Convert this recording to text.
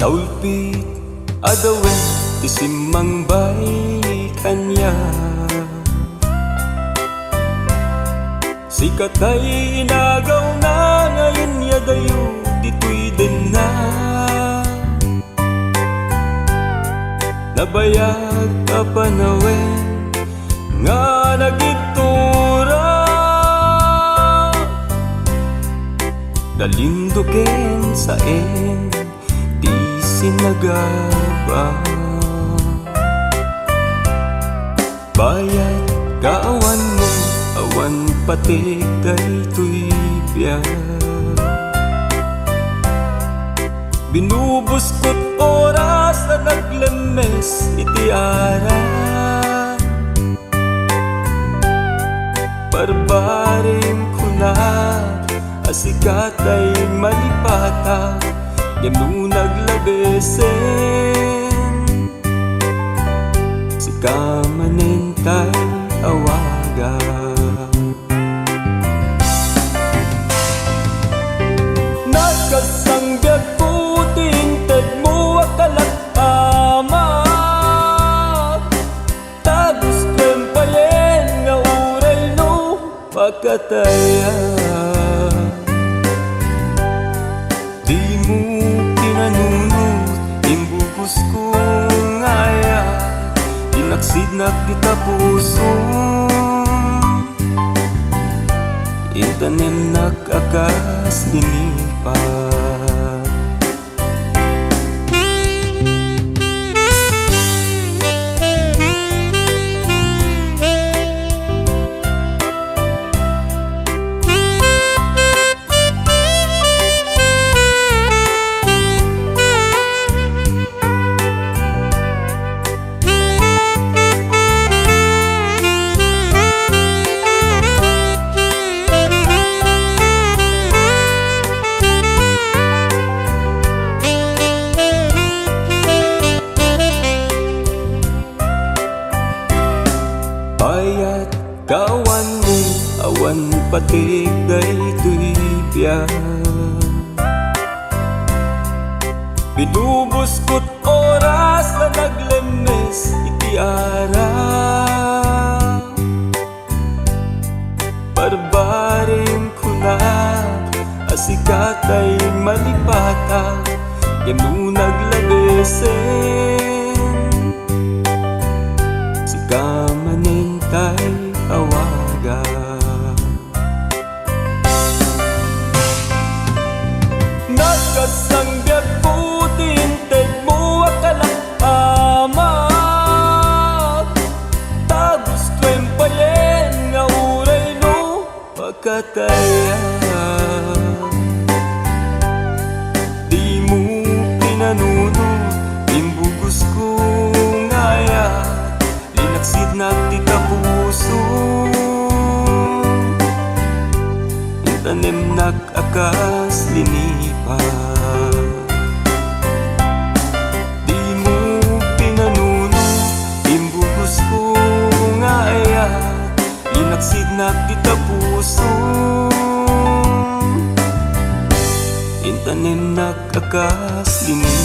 Naulpit adawen ti simmang bay kanya, sikatay inagaw na ngayon ya dayo dito'y din na. Nabayag ka panawen nga nagitura, dalinduken sa di sinagaba. Bayat kaawan mo, awan patik daytoy biya. Binubuskot oras na naglemes iti ara, barbaring kuna asikat ay malipata yamno naglabesen. Si kamanentay awaga, nagkasanggag puting tag mo akalat amat, tagos krempayen nga uray no pagkataya. Di mo pinanunod imbugos ko ngaya, dinaksid na kita puso, itanim nakakas linipat. Bayat kawan mo, awan patik daytoy biya. Binubuskot oras na naglemes iti ara, barbaring kuna asikat ay malipata yamno naglabesen. Si kamanentay awaga, nagkasanggag putin teg mo akalat amat, tagos krempayen nga uray no pagkataya. Di mo pinanunod imbugos ko ngaya, linaksid na tita puso, intanim nakakas linipat. Di mo pinanunod imbugos ko ngaya, linaksid na tita puso, intanim nakakas linipat.